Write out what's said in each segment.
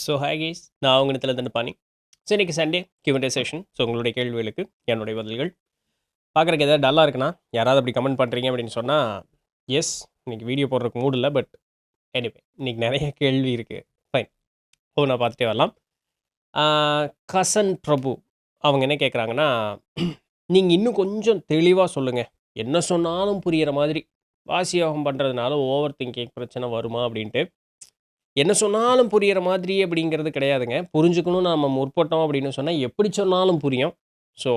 So hi guys, நான் உங்கள் இடத்துல பாணி. ஸோ இன்றைக்கி சண்டே Q&A செஷன். ஸோ உங்களுடைய கேள்விகளுக்கு என்னுடைய பதில்கள். பார்க்குறக்கு எதாவது டல்லாக இருக்குன்னா யாராவது அப்படி கமெண்ட் பண்ணுறீங்க அப்படின்னு சொன்னால் எஸ், இன்றைக்கி வீடியோ போடுறதுக்கு மூடு இல்லை. பட் எனிவே இன்றைக்கி நிறைய கேள்வி இருக்குது. ஃபைன், நான் பார்த்துட்டே வரலாம். கசன் பிரபு அவங்க என்ன கேட்குறாங்கன்னா, நீங்கள் இன்னும் கொஞ்சம் தெளிவாக சொல்லுங்கள், என்ன சொன்னாலும் புரிகிற மாதிரி. வாசி யோகம் பண்ணுறதுனால ஓவர் திங்கிங் பிரச்சனை வருமா அப்படின்ட்டு. என்ன சொன்னாலும் புரியிற மாதிரி அப்படிங்கிறது கிடையாதுங்க. புரிஞ்சுக்கணும்னு நம்ம முற்பட்டோம் அப்படின்னு சொன்னா, எப்படி சொன்னாலும் புரியும். ஸோ,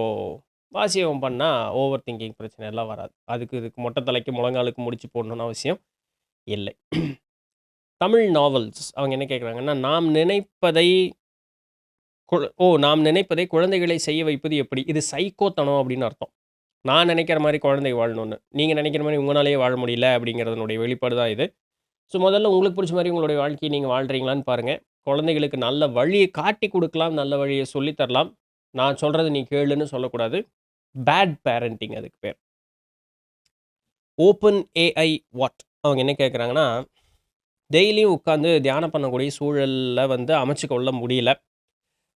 வாசியம் பண்ணா ஓவர் திங்கிங் பிரச்சனை எல்லாம் வராது. இதுக்கு மொட்டை தலைக்கு முழங்காலுக்கு முடிச்சு போடணும்னு அவசியம் இல்லை. தமிழ் நாவல்ஸ் அவங்க என்ன கேட்குறாங்கன்னா, நாம் நினைப்பதை குழந்தைகளை செய்ய வைப்பது எப்படி? இது சைக்கோத்தனம் அப்படின்னு அர்த்தம். நான் நினைக்கிற மாரி குழந்தை வாழணும்னு. நீங்க நினைக்கிற மாரி உங்கனாலேயே வாழ முடியல அப்படிங்கிறதனுடைய வெளிப்பாடு தான் இது. ஸோ முதல்ல உங்களுக்கு பிடிச்ச மாதிரி உங்களுடைய வாழ்க்கையை நீங்கள் வாழ்கிறீங்களான்னு பாருங்கள். குழந்தைகளுக்கு நல்ல வழியை காட்டி கொடுக்கலாம், நல்ல வழியை சொல்லித் தரலாம். நான் சொல்கிறது நீ கேளுன்னு சொல்லக்கூடாது. பேட் பேரண்டிங் அதுக்கு பேர். ஓப்பன் ஏஐ வாட் அவங்க என்ன கேட்குறாங்கன்னா, டெய்லியும் உட்காந்து தியானம் பண்ணக்கூடிய சூழலில் அமைச்சு கொள்ள முடியல.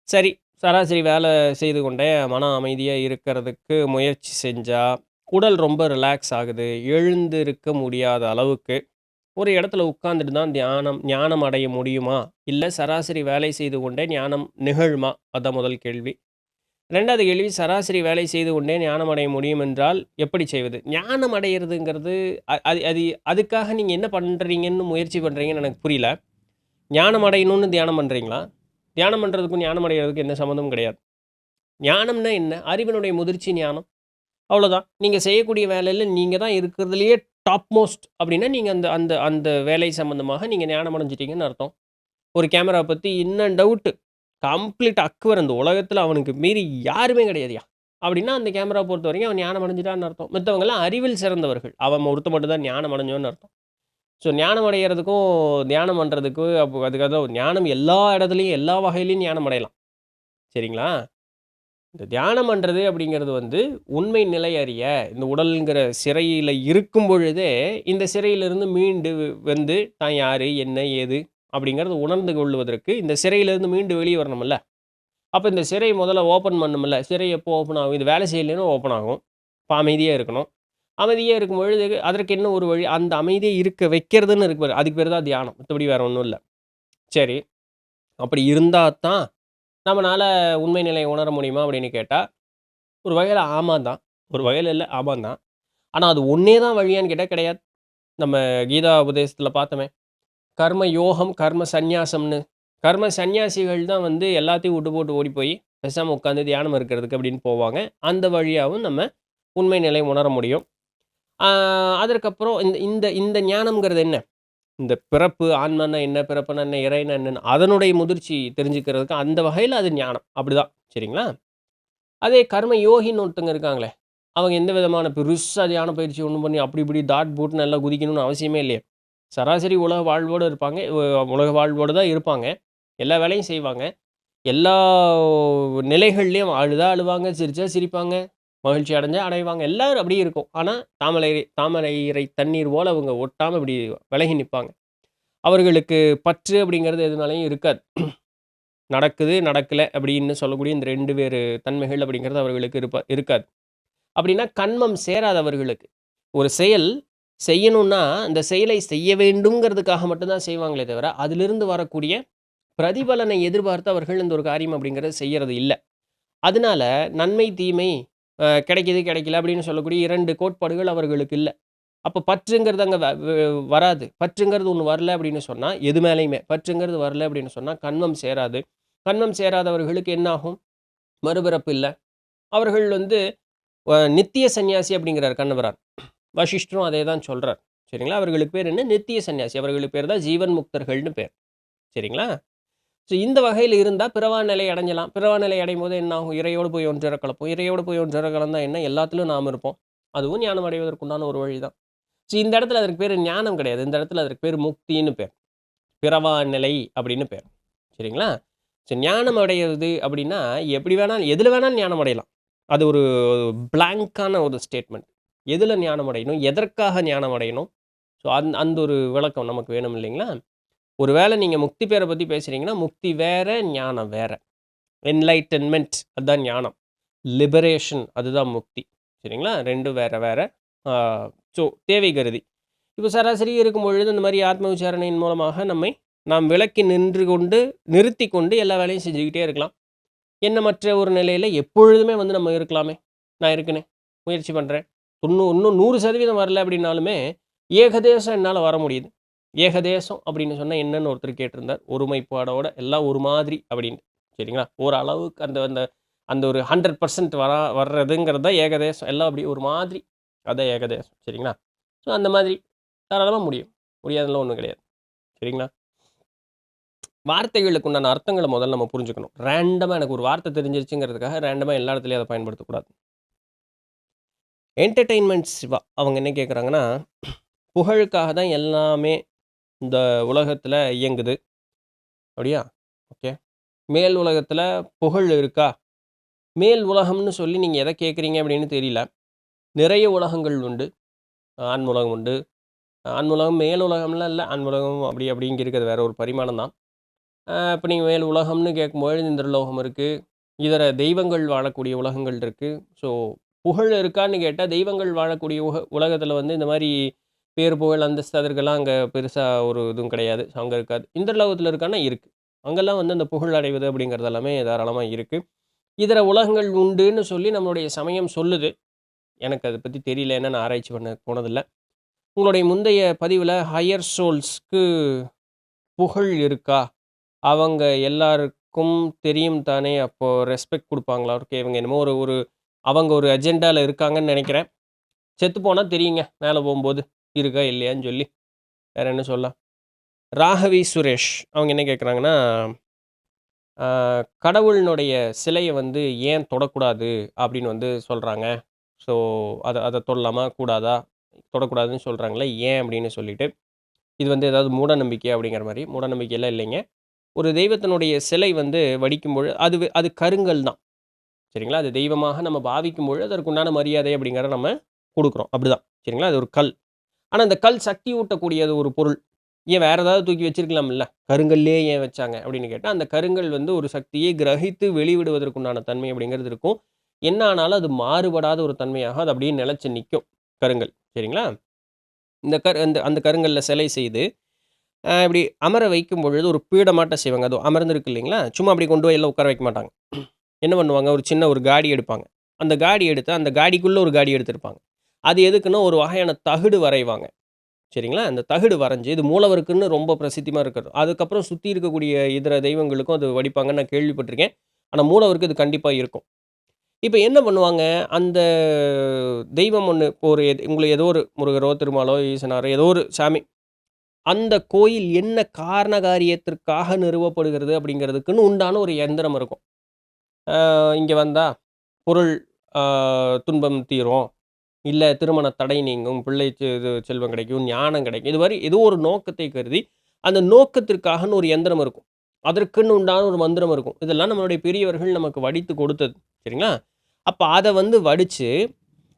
சரி, சராசரி வேலை செய்து கொண்டே மன அமைதியாக இருக்கிறதுக்கு முயற்சி செஞ்சால் உடல் ரொம்ப ரிலாக்ஸ் ஆகுது. எழுந்திருக்க முடியாத அளவுக்கு ஒரு இடத்துல உட்காந்துட்டு தான் ஞானம் அடைய முடியுமா? இல்லை சராசரி வேலை செய்து கொண்டே ஞானம் நிகழுமா? அதான் முதல் கேள்வி. 2வது கேள்வி, சராசரி வேலை செய்து கொண்டே ஞானம் அடைய முடியும் என்றால் எப்படி செய்வது? ஞானம் அடையிறதுங்கிறது அது அது அதுக்காக நீங்கள் என்ன பண்ணுறீங்கன்னு முயற்சி பண்ணுறீங்கன்னு எனக்கு புரியல. ஞானம் அடையணும்னு தியானம் பண்ணுறீங்களா? தியானம் பண்ணுறதுக்கும் ஞானம் அடைகிறதுக்கும் எந்த சம்மந்தமும் கிடையாது. ஞானம்னா என்ன? அறிவினுடைய முதிர்ச்சி ஞானம். அவ்வளோதான். நீங்கள் செய்யக்கூடிய வேலையில் நீங்கள் தான் இருக்கிறதுலையே டாப் மோஸ்ட் அப்படின்னா, நீங்கள் அந்த அந்த அந்த வேலை சம்மந்தமாக நீங்கள் ஞானம் அடைஞ்சிட்டீங்கன்னு அர்த்தம். ஒரு கேமரா பற்றி இன்னும் டவுட்டு கம்ப்ளீட் அக்வர், அந்த உலகத்தில் அவனுக்கு மீறி யாருமே கிடையாதுயா அப்படின்னா, அந்த கேமரா பொறுத்த வரைக்கும் அவன் ஞானம் அடைஞ்சிட்டான்னு அர்த்தம். மற்றவங்கெல்லாம் அறிவில் சிறந்தவர்கள், அவன் ஒருத்த மட்டும் தான் ஞானம் அடைஞ்சோன்னு அர்த்தம். ஸோ ஞானம் அடைகிறதுக்கும் தியானம் பண்ணுறதுக்கு அப்போ அதுக்காக ஞானம் எல்லா இடத்துலையும் எல்லா வகையிலையும் ஞானம் அடையலாம். சரிங்களா? இந்த தியானம் பண்ணுறது அப்படிங்கிறது உண்மை நிலை அறிய, இந்த உடல்ங்கிற சிறையில் இருக்கும் பொழுதே இந்த சிறையிலிருந்து மீண்டு தான் யார் என்ன ஏது அப்படிங்கிறது உணர்ந்து கொள்வதற்கு இந்த சிறையிலிருந்து மீண்டு வெளியே வரணும்ல. அப்போ இந்த சிறை முதல்ல ஓப்பன் பண்ணும்ல. சிறை எப்போ ஓப்பன் ஆகும்? இது வேலை செய்யலைன்னா ஓப்பன் ஆகும். இப்போ அமைதியாக இருக்கணும். அமைதியாக இருக்கும் பொழுது அதற்கு என்ன ஒரு வழி? அந்த அமைதியை இருக்க வைக்கிறதுன்னு இருக்கு பாரு, அதுக்கு பேர் தான் தியானம். மற்றபடி வேறு ஒன்றும் இல்லை. சரி, அப்படி இருந்தால் தான் நம்மளால் உண்மை நிலையை உணர முடியுமா அப்படின்னு கேட்டால், ஒரு வகையில் ஆமாம் தான். ஒரு வகையில் இல்லை, ஆமாம் தான். ஆனால் அது ஒன்றே தான் வழியான்னு கேட்டால் கிடையாது. நம்ம கீதா உபதேசத்தில் பார்த்தோமே, கர்ம யோகம், கர்ம சந்நியாசம்னு. கர்ம சந்நியாசிகள் தான் எல்லாத்தையும் விட்டு போட்டு ஓடி போய் பேசாமல் உட்காந்து தியானம் இருக்கிறதுக்கு அப்படின்னு போவாங்க. அந்த வழியாகவும் நம்ம உண்மை நிலை உணர முடியும். அதற்கப்புறம் இந்த இந்த இந்த ஞானம்ங்கிறது என்ன? இந்த பிறப்பு, ஆன்மான்னா என்ன, பிறப்புனா என்ன, இறைனா என்னன்னு அதனுடைய முதிர்ச்சி தெரிஞ்சுக்கிறதுக்கு அந்த வகையில் அது ஞானம். அப்படிதான். சரிங்களா? அதே கர்ம யோகின்னு ஒருத்தங்க இருக்காங்களே, அவங்க எந்த விதமான பெருசா தியான பயிற்சி ஒண்ணும் பண்ணி அப்படி இப்படி டாட் பூட்ன்னு நல்லா குதிக்கணும்னு அவசியமே இல்லையே. சராசரி உலக வாழ்வோடு இருப்பாங்க. உலக வாழ்வோடு தான் இருப்பாங்க. எல்லா வேலையும் செய்வாங்க. எல்லா நிலைகள்லயும் அழுதா அழுவாங்க, சிரிச்சா சிரிப்பாங்க, மகிழ்ச்சி அடைஞ்சா அடைவாங்க. எல்லாரும் அப்படியே இருக்கும். ஆனா, தாமரை தாமரை இரை தண்ணீர் போல அவங்க ஒட்டாம இப்படி விலகி நிப்பாங்க. அவர்களுக்கு பற்று அப்படிங்கிறது எது மேலயும் இருக்காது. நடக்குது, நடக்கல அப்படின்னு சொல்லக்கூடிய இந்த 2 வேறு தன்மைகள் அப்படிங்கிறது அவர்களுக்கு இருக்காது. அப்படின்னா கன்மம் சேராதவர்களுக்கு. ஒரு செயல் செய்யணும்னா, அந்த செயலை செய்ய வேண்டும்ங்கிறதுக்காக மட்டும் தான் செய்வாங்களே தவிர, அதிலிருந்து வரக்கூடிய பிரதிபலனை எதிர்பார்த்து அவர்கள் இந்த ஒரு காரியம் அப்படிங்கிறத செய்யறது இல்ல. அதனால நன்மை, தீமை கிடைக்குது, கிடைக்கல அப்படின்னு சொல்லக்கூடிய 2 கோட்பாடுகள் அவர்களுக்கு இல்ல. அப்ப பற்றுங்கிறது அங்க வ வ வராது. பற்றுங்கிறது ஒண்ணு வரல அப்படின்னு சொன்னா, எது மேலயுமே பற்றுங்கிறது வரல அப்படின்னு சொன்னா, கன்மம் சேராது. கன்மம் சேராதவர்களுக்கு என்ன ஆகும்? மறுபிறப்பு இல்ல. அவர்கள் நித்திய சந்நியாசி அப்படிங்கிறார் கண்ணபிரான். வசிஷ்டரும் அதே தான் சொல்றார். சரிங்களா? அவர்களுக்கு பேர் என்ன? நித்திய சந்நியாசி. அவர்களுக்கு பேர் தான் ஜீவன் முக்தர்கள்னு பேர். சரிங்களா? ஸோ இந்த வகையில இருந்தா பிறவா நிலை அடைஞ்சலாம். பிறவா நிலை அடையும்போது என்ன ஆகும்? இறையோடு போய் ஒன்றர கலப்போம். இறையோடு போய் ஒன்றர கலந்தா என்ன? எல்லாத்திலும் நாம இருப்போம். அதுவும் ஞானம் அடைவதற்குண்டான ஒரு வழி தான். ஸோ இந்த இடத்துல அதற்கு பேரு ஞானம் கிடையாது. இந்த இடத்துல அதற்கு பேரு முக்தின்னு பேர். பிறவா நிலை அப்படின்னு பேர். சரிங்களா? ஸோ ஞானம் அடையிறது அப்படின்னா, எப்படி வேணாலும் எதுல வேணாலும் ஞானம் அடையலாம். அது ஒரு பிளாங்க்கான ஒரு ஸ்டேட்மெண்ட். எதுல ஞானம் அடையணும்? எதற்காக ஞானம் அடையணும்? ஸோ அந்த ஒரு விளக்கம் நமக்கு வேணும் இல்லைங்களா? ஒருவேளை நீங்க முக்தி பேர பத்தி பேசுறீங்கன்னா, முக்தி வேற, ஞானம் வேற. என்லைட்டன்மென்ட் அதுதான் ஞானம். லிபரேஷன் அதுதான் முக்தி. சரிங்களா? 2ம் வேற வேற. ஆ ஸோ தேவை கருதி. இப்போ சராசரி இருக்கும் பொழுது இந்த மாரி ஆத்ம விசாரணையின் மூலமாக நாம் விலக்கி நிறுத்திக் கொண்டு எல்லா வேலையும் செஞ்சுக்கிட்டே இருக்கலாம். எண்ணமற்ற ஒரு நிலையில எப்பொழுதுமே வந்து நம்ம இருக்கலாமே! நான் இருக்கனே! முயற்சி பண்றேன். இன்னும் 100% வரல அப்படின்னாலுமே, ஏகதேசம் என்னால வர முடியுது. ஏகதேசம் அப்படின்னு சொன்னா என்னன்னு ஒருத்தர் கேட்டிருந்தார். ஒருமைப்பாடோட எல்லாம் ஒரு மாதிரி அப்படின்னு. சரிங்களா? ஓரளவுக்கு அந்த அந்த அந்த ஒரு 100% வர்றதுங்கிறது தான் ஏகதேசம். எல்லாம் அப்படி ஒரு மாதிரி. அதான் ஏகதேசம். சரிங்களா? ஸோ அந்த மாதிரி தாராளமா முடியும். முடியாதெல்லாம் ஒண்ணும் கிடையாது. சரிங்களா? வார்த்தைகளுக்கு உண்டான அர்த்தங்கள முதல்ல நம்ம புரிஞ்சுக்கணும். ரேண்டமா எனக்கு ஒரு வார்த்தை தெரிஞ்சிருச்சுங்கிறதுக்காக ரேண்டமா எல்லா இடத்துலயும் அத பயன்படுத்தக்கூடாது. என்டர்டெயின்மென்ட் சிவா அவங்க என்ன கேட்குறாங்கன்னா, புகழுக்காக தான் எல்லாமே இந்த உலகத்தில இயங்குது. அப்படியா? ஓகே. மேல் உலகத்தில புகழ் இருக்கா? மேல் உலகம்னு சொல்லி நீங்க எத கேட்குறீங்க அப்படின்னு தெரியல. நிறைய உலகங்கள் உண்டு. ஆண் உலகம் உண்டு. ஆண் உலகம், மேல் உலகம்லாம் இல்ல. ஆண் உலகம் அப்படி இங்க இருக்கிறது வேற ஒரு பரிமாணம் தான். இப்ப நீங்க மேல் உலகம்னு கேட்கும்பொழுது இந்திரலோகம் இருக்கு. இதர தெய்வங்கள் வாழக்கூடிய உலகங்கள் இருக்கு. ஸோ புகழ் இருக்கான்னு கேட்டா, தெய்வங்கள் வாழக்கூடிய உலகத்தில வந்து இந்த மாரி பேர், புகழ், அந்தஸ்து அதற்கெல்லாம் அங்க பெருசா ஒரு இதுவும் கிடையாது. அங்க இருக்காது. இந்திரலோகத்தில இருக்கான்னா இருக்கு. அங்கெல்லாம் வந்து அந்த புகழ் அடைவது அப்படிங்கிறது எல்லாமே தாராளமா இருக்கு. இதர உலகங்கள் உண்டுன்னு சொல்லி நம்மளுடைய சமயம் சொல்லுது. எனக்கு அத பத்தி தெரியல. ஏன்னா நான் ஆராய்ச்சி பண்ண போனதில்ல. உங்களுடைய முந்தைய பதிவுல ஹையர் சோல்ஸ்க்கு புகழ் இருக்கா? அவங்க எல்லாருக்கும் தெரியும் தானே! அப்போ ரெஸ்பெக்ட் குடுப்பாங்களா? ஓகே. இவங்க என்னமோ ஒரு ஒரு அவங்க ஒரு அஜெண்டால இருக்காங்கன்னு நெனைக்கிறேன். செத்து போனா தெரியுங்க. மேல போம்போது. இருக்கா? இல்லையான்னு சொல்லி. வேற என்ன சொல்லலாம்? ராகவி சுரேஷ். அவங்க என்ன கேட்குறாங்கன்னா, ஆ கடவுளினுடைய சிலைய வந்து ஏன் தொடக்கூடாது? அப்படின்னு வந்து சொல்றாங்க. ஸோ அத அத தொடலாமா? கூடாதா? தொடக்கூடாதுன்னு சொல்றாங்களே, ஏன் அப்படின்னு சொல்லிட்டு. இது வந்து ஏதாவது மூட நம்பிக்கை அப்படிங்கிற மாரி. மூட நம்பிக்கைலாம் இல்லைங்க. ஒரு தெய்வத்தினுடைய சிலை வந்து வடிக்கும்பொழுது அது கருங்கல் தான். சரிங்களா? அது தெய்வமாக நம்ம பாவிக்கும்பொழுது அதற்குண்டான மரியாதை அப்படிங்கிறத நம்ம குடுக்குறோம். அப்படிதான். சரிங்களா? அது ஒரு கல். ஆனா அந்த கல் சக்தி ஊட்டக்கூடியது ஒரு பொருள். ஏன் வேற ஏதாவது தூக்கி வச்சிருக்கலாம்ல்ல? கருங்கல்லே ஏன் வச்சாங்க? அப்படின்னு கேட்டா, அந்த கருங்கல் வந்து ஒரு சக்தியை கிரகித்து வெளிவிடுவதற்குண்டான தன்மை அப்படிங்கிறது இருக்கும். என்ன ஆனாலும் அது மாறுபடாத ஒரு தன்மையாக அது அப்படியே நிலைச்சு நிக்கும். கருங்கல். சரிங்களா? அந்த அந்த கருங்கல்ல சிலை செய்து, இப்படி அமர வைக்கும் பொழுது ஒரு பீடமாட்டம் செய்வாங்க. அது அமர்ந்திருக்கு இல்லைங்களா? சும்மா அப்படி கொண்டு போய் எல்லாம் உட்கார வைக்க மாட்டாங்க. என்ன பண்ணுவாங்க, ஒரு சின்ன ஒரு காடி எடுப்பாங்க. அந்த காடி எடுத்து, அந்த காடிக்குள்ள ஒரு காடி எடுத்திருப்பாங்க. அது எதுக்குன்னா, ஒரு வகையான தகடு வரைவாங்க. சரிங்களா? அந்த தகடு வரைஞ்சு, இது மூலவருக்குன்னு ரொம்ப பிரசித்தியமா இருக்கிறது. அதுக்கப்புறம் சுத்தி இருக்கக்கூடிய இதர தெய்வங்களுக்கும் அது வடிப்பாங்கன்னு நான் கேள்விப்பட்டிருக்கேன். ஆனா மூலவருக்கு இது கண்டிப்பா இருக்கும். இப்ப என்ன பண்ணுவாங்க, அந்த தெய்வம் ஒண்ணு இப்போ ஒரு உங்களுக்கு ஏதோ ஒரு முருகரோ, திருமாலோ, ஈசனாரோ ஏதோ ஒரு சாமி. அந்த கோயில் என்ன காரண காரியத்திற்காக நிறுவப்படுகிறது அப்படிங்கிறதுக்குன்னு உண்டான ஒரு எந்திரம் இருக்கும். இங்க வந்தா பொருள் ஆ துன்பம் தீரும். இல்ல திருமண தடை நீங்கும். பிள்ளை செல்வம் கிடைக்கும். ஞானம் கிடைக்கும். இது மாரி ஏதோ ஒரு நோக்கத்தை கருதி, அந்த நோக்கத்திற்காகன்னு ஒரு எந்திரம் இருக்கும். அதற்குன்னு உண்டான ஒரு மந்திரம் இருக்கும். இதெல்லாம் நம்மளுடைய பெரியவர்கள் நமக்கு வடித்து கொடுத்தது. சரிங்களா? அப்ப அத வந்து வடிச்சு,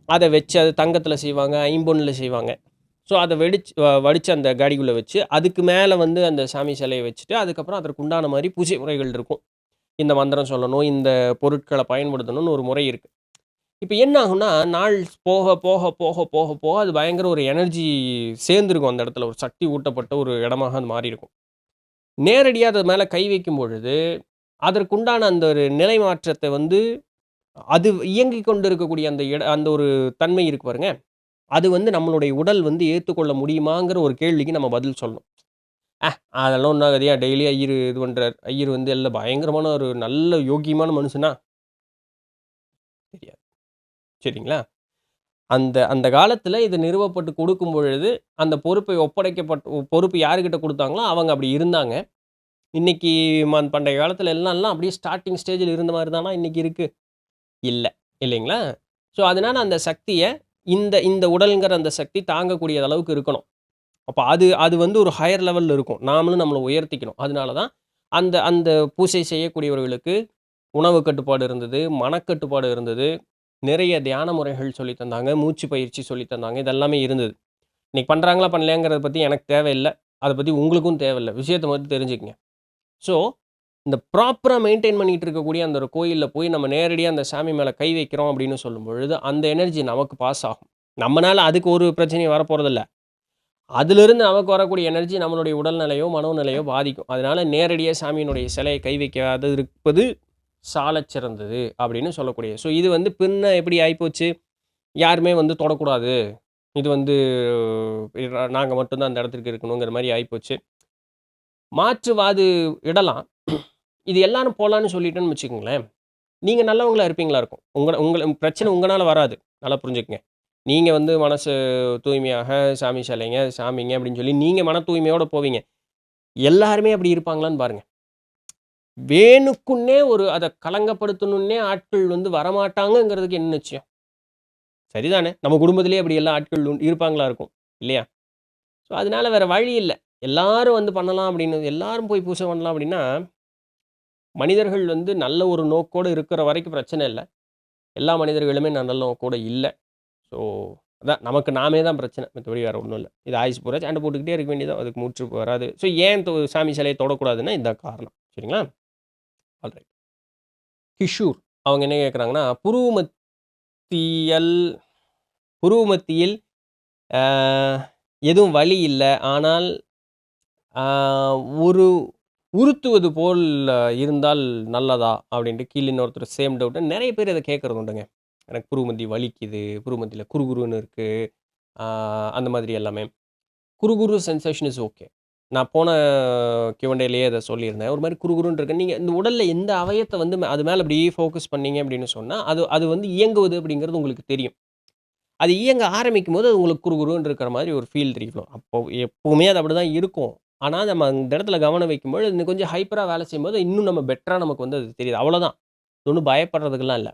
அத வச்சு அது தங்கத்தில செய்வாங்க, ஐம்பொன்ல செய்வாங்க. ஸோ அத வடிச்சு அந்த காடிக்குள்ள வச்சு, அதுக்கு மேல வந்து அந்த சாமி சிலைய வச்சுட்டு, அதுக்கப்புறம் அதற்கு உண்டான மாரி பூஜை முறைகள் இருக்கும். இந்த மந்திரம் சொல்லணும், இந்த பொருட்கள பயன்படுத்தணும்னு ஒரு முறை இருக்கு. இப்ப என்ன ஆகும்னா, நாள் போக, போக, போக, போக, போக அது பயங்கர ஒரு எனர்ஜி சேர்ந்திருக்கும் அந்த இடத்துல. ஒரு சக்தி ஊட்டப்பட்ட ஒரு இடமாக அது மாறியிருக்கும். நேரடியா அது மேல கை வைக்கும் பொழுது, அதற்குண்டான அந்த ஒரு நிலை மாற்றத்த வந்து அது இயங்கிக் கொண்டு இருக்கக்கூடிய அந்த ஒரு தன்மை இருக்கு பாருங்க. அது வந்து நம்மளுடைய உடல் வந்து ஏத்துக்கொள்ள முடியுமாங்கிற ஒரு கேள்விக்கு நம்ம பதில் சொல்லணும். "அ அதெல்லாம் ஒண்ணும் ஆகாதுய்யா, டெய்லி ஐயரு இது பண்றாரு. ஐயர் வந்து எல்லாம் பயங்கரமான ஒரு நல்ல யோக்கியமான மனுஷனா?" தெரியாது. சரிங்களா? அந்த அந்த காலத்தில இது நிறுவப்பட்டு கொடுக்கும் பொழுது, அந்த பொறுப்பை பொறுப்பு யாருகிட்ட குடுத்தாங்களோ, அவங்க அப்படி இருந்தாங்க. இன்னைக்கு பண்டைய காலத்தில எல்லாம் அப்படியே ஸ்டார்ட்டிங் ஸ்டேஜ்ல இருந்த மாரி தானா இன்னைக்கு இருக்கு? இல்ல. இல்லைங்களா? ஸோ, அதனால அந்த சக்திய இந்த இந்த உடல்ங்கிற அந்த சக்தி தாங்கக்கூடிய அளவுக்கு இருக்கணும். அப்ப அது அது வந்து ஒரு ஹையர் லெவல்ல இருக்கும். நாமளும் நம்மள உயர்த்திக்கணும். அதனால தான் அந்த அந்த பூசை செய்யக்கூடியவர்களுக்கு உணவு கட்டுப்பாடு இருந்தது, மனக்கட்டுப்பாடு இருந்தது. நிறைய தியான முறைகள் சொல்லி தந்தாங்க. மூச்சு பயிற்சி சொல்லி தந்தாங்க. இது எல்லாமே இருந்தது. இன்னைக்கு பண்றாங்களா, பண்ணலையாங்கிறத பத்தி எனக்கு தேவையில்ல. அத பத்தி உங்களுக்கும் தேவையில்ல. விஷயத்த மட்டும் தெரிஞ்சுக்கங்க. ஸோ, இந்த ப்ராப்பரா மெயின்டெயின் பண்ணிட்டு இருக்கக்கூடிய அந்த ஒரு கோயில்ல போய் நம்ம நேரடியா அந்த சாமி மேல கை வைக்கிறோம் அப்படின்னு சொல்லும் பொழுது, அந்த எனர்ஜி நமக்கு பாஸ் ஆகும். நம்மனால அதுக்கு ஒரு பிரச்சனையும் வரப்போறதில்ல. அதிலிருந்து நமக்கு வரக்கூடிய எனர்ஜி நம்மளுடைய உடல்நிலையோ, மனோநிலையோ பாதிக்கும். அதனால நேரடியா சாமியினுடைய சிலையை கை வைக்காது இருப்பது சாலச் சிறந்தது அப்படின்னு சொல்லக்கூடிய. ஸோ இது வந்து பின்ன எப்படி ஆயிப்போச்சு, யாருமே வந்து தொடக்கூடாது. இது வந்து நாங்க மட்டும் தான் அந்த இடத்துக்கு இருக்கணுங்கிற மாரி ஆயிப்போச்சு. மாற்றுவாது இடலாம். இது எல்லாரும் போலான்னு சொல்லிட்டோன்னு வச்சுக்கங்களேன், நீங்க நல்லவங்களா இருப்பீங்களா இருக்கும். உங்கள உங்கள பிரச்சனை உங்கனால வராது. நல்லா புரிஞ்சுக்கங்க. நீங்க வந்து மனசு தூய்மையாக சாமி சிலைங்க, சாமிங்க அப்படின்னு சொல்லி நீங்க மன தூய்மையோட போவீங்க. எல்லாருமே அப்படி இருப்பாங்களான்னு பாருங்க. வேணுக்குன்னே ஒரு அத களங்கப்படுத்தணும்னே ஆட்கள் வந்து வரமாட்டாங்கங்கிறதுக்கு என்ன நிச்சயம்? சரிதானே? நம்ம குடும்பத்திலேயே அப்படி எல்லா ஆட்கள் இருப்பாங்களா இருக்கும். இல்லையா? ஸோ, அதனால வேற வழி இல்ல. எல்லாரும் வந்து பண்ணலாம் அப்படின்னு எல்லாரும் போய் பூஜை பண்ணலாம் அப்படின்னா, மனிதர்கள் வந்து நல்ல ஒரு நோக்கோட இருக்கிற வரைக்கும் பிரச்சனை இல்ல. எல்லா மனிதர்களுமே நல்ல நோக்கோட இல்ல. ஸோ, அதான் நமக்கு நாமே தான் பிரச்சனை. மத்தபடி வேற ஒண்ணும் இல்ல. இது ஆயுசு பூரா சண்டை போட்டுக்கிட்டே இருக்க வேண்டியது தான். அதுக்கு முற்று வராது. ஸோ, ஏன் சாமி சிலைய தொடக்கூடாதுன்னா, இதான் காரணம். சரிங்களா? ஆல்ரைட். கிஷோர் அவங்க என்ன கேட்குறாங்கன்னா, புருவமத்தியல் புருவமத்தியில் அ எதுவும் வலி இல்ல. ஆனால் அ ஒரு உறுத்துவது போல் இருந்தால் நல்லதா? அப்படின்ட்டு கீழ இன்னொருத்தர் சேம் டவுட். நெறைய பேர் இத கேட்கறது உண்டுங்க. எனக்கு புருவமத்தி வலிக்குது. புருவமத்தில குறுகுறுன்னு இருக்கு. ஆ அந்த மாதிரி எல்லாமே. குறுகுறு சென்சேஷன் இஸ் ஓகே. நான் போன Q&Aலயே அத சொல்லியிருந்தேன். ஒரு மாரி குறுகுறுன்னு இருக்கு. நீங்க இந்த உடல்ல எந்த அவயத்த வந்து அது மேல அப்படியே ஃபோக்கஸ் பண்ணீங்க அப்படின்னு சொன்னா, அது அது வந்து இயங்குவது அப்படிங்கிறது உங்களுக்கு தெரியும். அது இயங்க ஆரம்பிக்கும்போது, அது உங்களுக்கு குறுகுறுன்னு இருக்கிற மாரி ஒரு ஃபீல் தெரியும். அப்போ எப்பவுமே அது அப்படிதான் இருக்கும். ஆனா, நம்ம அந்த இடத்துல கவனம் வைக்கும்போது, இன்னும் கொஞ்சம் ஹைப்பரா வேலை செய்யும்போது, இன்னும் நம்ம பெட்டரா நமக்கு வந்து அது தெரியுது. அவ்வளோதான். ஒண்ணும் பயப்படுறதுக்கெல்லாம் இல்ல.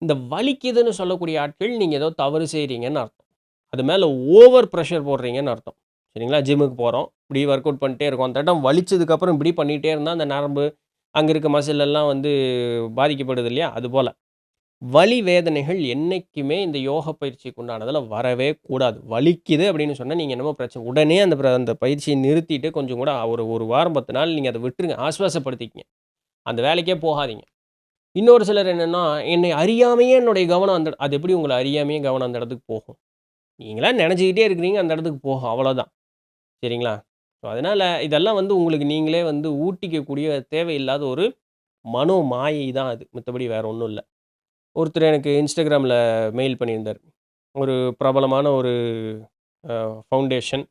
இந்த வலிக்குதுன்னு சொல்லக்கூடிய ஆட்கள், நீங்க ஏதோ தவறு செய்றீங்கன்னு அர்த்தம். அது மேல ஓவர் பிரஷர் போடுறீங்கன்னு அர்த்தம். சரிங்களா? ஜிம்முக்கு போறோம். இப்படி ஒர்க் அவுட் பண்ணிட்டே இருக்கோம். அந்த இடம் வலிச்சதுக்கப்புறம் இப்படி பண்ணிட்டே இருந்தா, அந்த நரம்பு, அங்க இருக்க மசில் எல்லாம் வந்து பாதிக்கப்படுது இல்லையா? அதுபோல. வலி, வேதனைகள் என்னைக்குமே இந்த யோக பயிற்சிக்கு உண்டானதுல வரவே கூடாது. வலிக்குது அப்படின்னு சொன்னா, நீங்க என்னமோ பிரச்சனை உடனே அந்த பயிற்சிய நிறுத்திட்டு கொஞ்சம் கூட ஒரு 1 வாரம் 10 நாள் நீங்க அத விட்டுருங்க. ஆசுவாசப்படுத்திக்கங்க. அந்த வேலைக்கே போகாதீங்க. இன்னொரு சிலர் என்னன்னா, என்னை அறியாமயே என்னுடைய கவனம் அது எப்படி உங்கள அறியாமயே கவனம் அந்த இடத்துக்கு போகும்? நீங்களா நெனச்சுக்கிட்டே இருக்கிறீங்க, அந்த இடத்துக்கு போகும். அவ்வளோதான். சரிங்களா? ஸோ, அதனால இதெல்லாம் வந்து உங்களுக்கு நீங்களே வந்து ஊட்டிக்கக்கூடிய தேவையில்லாத ஒரு மனோ மாயை தான் அது. மத்தபடி வேற ஒண்ணும் இல்ல. ஒருத்தர் எனக்கு Instagramல மெயில் பண்ணியிருந்தாரு. ஒரு பிரபலமான ஒரு ஃபவுண்டேஷன்.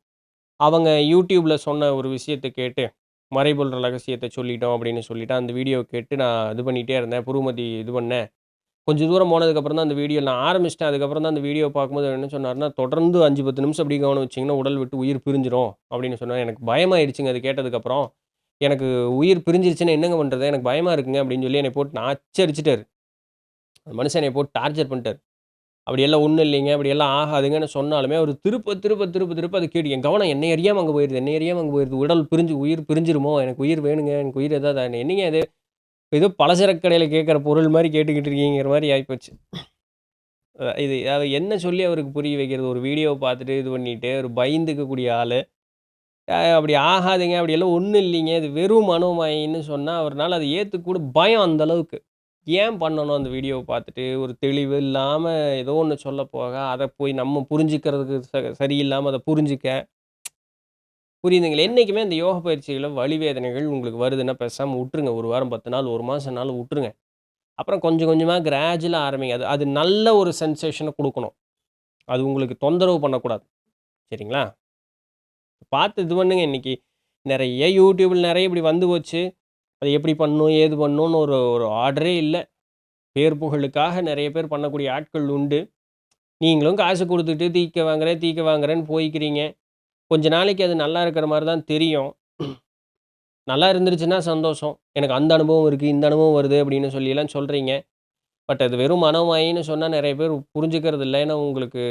அவங்க YouTubeல சொன்ன ஒரு விஷயத்த கேட்டு, மறைபொருள் ரகசியத்த சொல்லிட்டோம் அப்படின்னு சொல்லிட்டு, அந்த வீடியோ கேட்டு நான் இது பண்ணிட்டே இருந்தேன். புருமதி இது பண்ணேன். கொஞ்சம் தூரம் போனதுக்கப்புறம் தான் அந்த வீடியோ நான் ஆரம்பிச்சுட்டேன். அதுக்கப்புறம் தான் அந்த வீடியோ பார்க்கும்போது அவர் என்ன சொன்னாருன்னா, "தொடர்ந்து 5, 10 நிமிஷம் அப்படியே கவனம் வச்சீங்கன்னா, உடல் விட்டு உயிர் பிரிஞ்சிரும்." அப்படின்னு சொன்னாரு. எனக்கு பயமாயிருச்சுங்க அது கேட்டதுக்கப்புறம். எனக்கு உயிர் பிரிஞ்சிருச்சுன்னா என்னங்க பண்றது? எனக்கு பயமா இருக்குங்க அப்படின்னு சொல்லி என்னைய போட்டு நச்சரிச்சுட்டாரு. அந்த மனுஷன் என்னைய போட்டு டார்ச்சர் பண்ணிட்டாரு. அப்படியெல்லாம் ஒண்ணும் இல்லைங்க. அப்படியெல்லாம் ஆகாதுங்கன்னு சொன்னாலுமே, அவரு திருப்ப அத கேட்டு என் கவனம் என்னை அறியாம அங்க போயிருது. என்னை அறியாம அங்க போயிருது. உடல் பிரிஞ்சு உயிர் பிரிஞ்சிருமோ? எனக்கு உயிர் வேணுங்க. எனக்கு உயிர் ஏதாவது என்னங்க இது? ஏதோ பலசரக்கு கடையில கேட்கிற பொருள் மாரி கேட்டுக்கிட்டு இருக்கீங்கங்கிற மாரி ஆயிப்போச்சு. இது என்ன சொல்லி அவருக்கு புரிய வைக்கிறது? ஒரு வீடியோவ பார்த்துட்டு இது பண்ணிட்டு, அவரு பயந்துக்கக்கூடிய ஆளு. அப்படி ஆகாதுங்க. அப்படியெல்லாம் ஒண்ணும் இல்லைங்க. இது வெறும் மனோமாயைன்னு சொன்னா, அவருனால அத ஏத்துக்க கூட பயம் அந்த அளவுக்கு. ஏன் பண்ணணும் அந்த வீடியோவ பார்த்துட்டு? ஒரு தெளிவு இல்லாம ஏதோ ஒண்ணு சொல்ல போக, அத போய் நம்ம புரிஞ்சுக்கிறதுக்கு சரியில்லாம அத புரிஞ்சுக்க, புரியுதுங்களா? என்னைக்குமே இந்த யோக பயிற்சிகள்ல வலி வேதனைகள் உங்களுக்கு வருதுன்னா, பேசாம உட்டுருங்க. 1 வாரம் 10 நாள், 1 மாசம்னாலும் உட்டுருங்க. அப்புறம் கொஞ்சம் கொஞ்சமா கிராஜுவலா ஆரம்பிங்க. அது அது நல்ல ஒரு சென்சேஷன குடுக்கணும். அது உங்களுக்கு தொந்தரவு பண்ணக்கூடாது. சரிங்களா? பார்த்து இது பண்ணுங்க. இன்னைக்கு நெறைய YouTubeல நெறைய இப்படி வந்து போச்சு. அது எப்படி பண்ணணும்? ஏது பண்ணணும்னு ஒரு ஒரு ஆர்டரே இல்ல. பேர் புகழுக்காக நெறைய பேர் பண்ணக்கூடிய ஆட்கள் உண்டு. நீங்களும் காசு குடுத்துட்டு தீக்க வாங்குறேன்னு போய்க்கிறீங்க. கொஞ்ச நாளைக்கு அது நல்லா இருக்கிற மாரி தான் தெரியும். நல்லா இருந்துருச்சுன்னா சந்தோஷம். எனக்கு அந்த அனுபவம் இருக்கு, இந்த அனுபவம் வருது அப்படின்னு சொல்லிலாம் சொல்றீங்க. பட் அது வெறும் மனமாயின்னு சொன்னா நெறைய பேர் புரிஞ்சுக்கிறது இல்ல. ஏன்னா உங்களுக்கு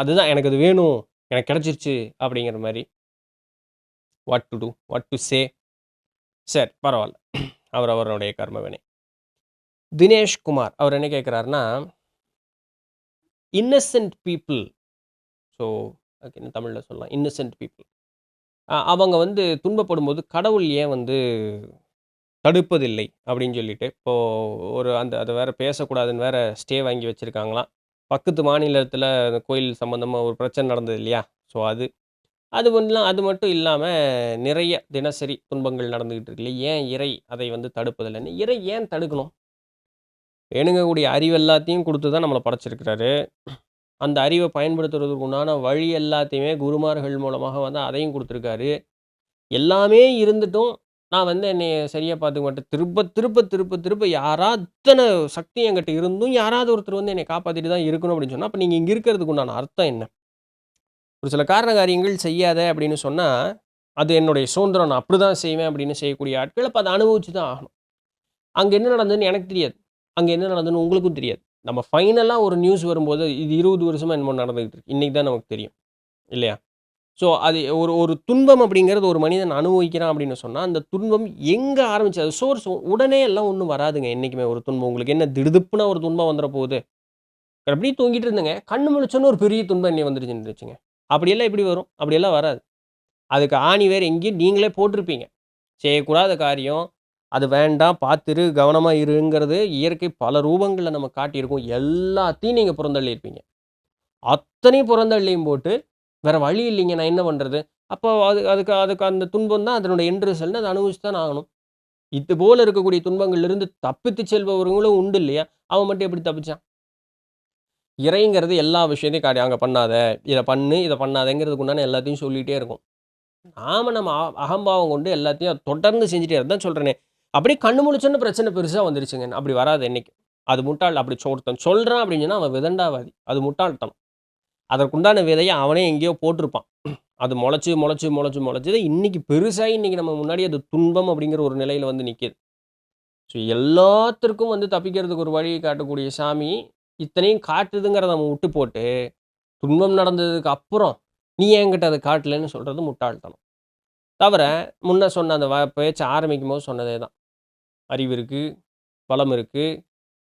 அதுதான் எனக்கு அது வேணும். எனக்கு கிடைச்சிருச்சு அப்படிங்கிற மாரி. What to do? What to say? சரி பரவால்ல. அவரவருடைய கர்ம வினை. தினேஷ் குமார் அவர் என்ன கேட்கிறாருன்னா, இன்னசென்ட் பீப்பிள் ஸோ அதுக்கு என்ன தமிழ்ல சொல்லலாம்? Innocent people. அவங்க வந்து துன்பப்படும்போது கடவுள் ஏன் வந்து தடுப்பதில்லை அப்படின்னு சொல்லிட்டு, இப்போ ஒரு அத வேற பேசக்கூடாதுன்னு வேற ஸ்டே வாங்கி வச்சிருக்காங்களாம். பக்கத்து மாநிலத்தில அந்த கோயில் சம்மந்தமா ஒரு பிரச்சனை நடந்தது இல்லையா? ஸோ அது மட்டும் இல்லாம நிறைய தினசரி துன்பங்கள் நடந்துகிட்டு இருக்கு இல்லையா? ஏன் இறை அதை வந்து தடுப்பதில்லன்னு, இறை ஏன் தடுக்கணும்? வேணுங்கக்கூடிய அறிவு எல்லாத்தையும் குடுத்து தான் நம்மள படைச்சிருக்கிறாரு. அந்த அறிவ பயன்படுத்துறதுக்கு உண்டான வழி எல்லாத்தையுமே குருமார்கள் மூலமாக வந்து அதையும் குடுத்துருக்காரு. எல்லாமே இருந்துட்டும், நான் வந்து என்னைய சரியா பார்த்துக்க மாட்டேன். திருப்ப அத்தன சக்தி என்கிட்ட இருந்தும், யாராவது ஒருத்தர் வந்து என்னைய காப்பாத்திட்டு தான் இருக்கணும் அப்படின்னு சொன்னா, அப்ப நீங்க இங்க இருக்கிறதுக்கு உண்டான அர்த்தம் என்ன? ஒரு சில காரண காரியங்கள் செய்யாத அப்படின்னு சொன்னா, அது என்னுடைய சுதந்திரம். நான் அப்படிதான் செய்வேன் அப்படின்னு செய்யக்கூடிய ஆட்கள், அப்ப அத அனுபவிச்சு தான் ஆகணும். அங்க என்ன நடந்ததுன்னு எனக்கு தெரியாது. அங்க என்ன நடந்ததுன்னு உங்களுக்கும் தெரியாது. நம்ம ஃபைனலா ஒரு நியூஸ் வரும்போது, இது 20 வருஷமா என்னமோ நடந்துகிட்டு இருக்கு. இன்னைக்கு தான் நமக்கு தெரியும். இல்லையா? ஸோ, அது ஒரு ஒரு துன்பம் அப்படிங்கிறது ஒரு மனிதன் அனுபவிக்கிறான் அப்படின்னு சொன்னா, அந்த துன்பம் எங்க ஆரம்பிச்சது? அது சோர்ஸ் உடனே எல்லாம் ஒண்ணும் வராதுங்க என்னைக்குமே ஒரு துன்பம். உங்களுக்கு என்ன திடுதிப்புன்னு ஒரு துன்பம் வந்துற போகுது? அப்படியே தூங்கிட்டு இருந்தேங்க. கண்ணு முழிச்சோனே ஒரு பெரிய துன்பம் என்னைய வந்துருச்சுன்னு வச்சுங்க. அப்படியெல்லாம் எப்படி வரும்? அப்படியெல்லாம் வராது. அதுக்கு ஆணி வேர் எங்கேயோ நீங்களே போட்டிருப்பீங்க. செய்யக்கூடாத காரியம், அது வேண்டாம், பார்த்திரு, கவனமா இருங்கிறது இயற்கை பல ரூபங்கள்ல நமக்கு காட்டியிருக்கும். எல்லாத்தையும் நீங்க புறந்தள்ளியிருப்பீங்க. அத்தனையும் புறந்தள்ளியும் போட்டு, வேற வழி இல்லைங்க. நான் என்ன பண்றது? அப்போ அதுக்கு அதுக்கு அந்த துன்பம் தான் அதனுடைய எண்ட் ரிசல்ட்ன்னு அத அனுபவிச்சு தான ஆகணும். இது போல இருக்கக்கூடிய துன்பங்கள்லிருந்து தப்பித்துச் செல்பவர்களும் உண்டு இல்லையா? அவன் மட்டும் எப்படி தப்பிச்சான்? இறைங்கிறது எல்லா விஷயத்தையும் காட்டி அங்க பண்ணாத, இத பண்ணு, இத பண்ணாதங்கிறதுக்கு உண்டான எல்லாத்தையும் சொல்லிட்டே இருக்கும். நாம நம்ம அகம்பாவம் கொண்டு எல்லாத்தையும் தொடர்ந்து செஞ்சுட்டே அதான் சொல்றேனே. அப்படியே கண்ணு முழிச்சோனே பிரச்சனை பெருசா வந்துருச்சுங்க. அப்படி வராது என்னைக்கும். அது முட்டாள். அப்படி ஒருத்தன் சொல்றான் அப்படின்னு சொன்னா, அவன் விதண்டாவாதி. அது முட்டாள்தனம். அதற்குண்டான விதைய அவனே எங்கேயோ போட்டிருப்பான். அது மொளச்சு தான் இன்னைக்கு பெருசாகி இன்னைக்கு நம்ம முன்னாடி அது துன்பம் அப்படிங்கிற ஒரு நிலையில வந்து நிக்குது. ஸோ எல்லாத்திற்கும் வந்து தப்பிக்கிறதுக்கு ஒரு வழியை காட்டக்கூடிய சாமி, இத்தனையும் காட்டுதுங்கிறத நம்ம விட்டு போட்டு, துன்பம் நடந்ததுக்கு அப்புறம், "நீ ஏன் என்கிட்ட அத காட்டலன்னு?" சொல்றது முட்டாள்தனம். தவிர, முன்ன சொன்ன அந்த பேச்ச ஆரம்பிக்கும்போது சொன்னதே தான். அறிவு இருக்கு, பலம் இருக்கு,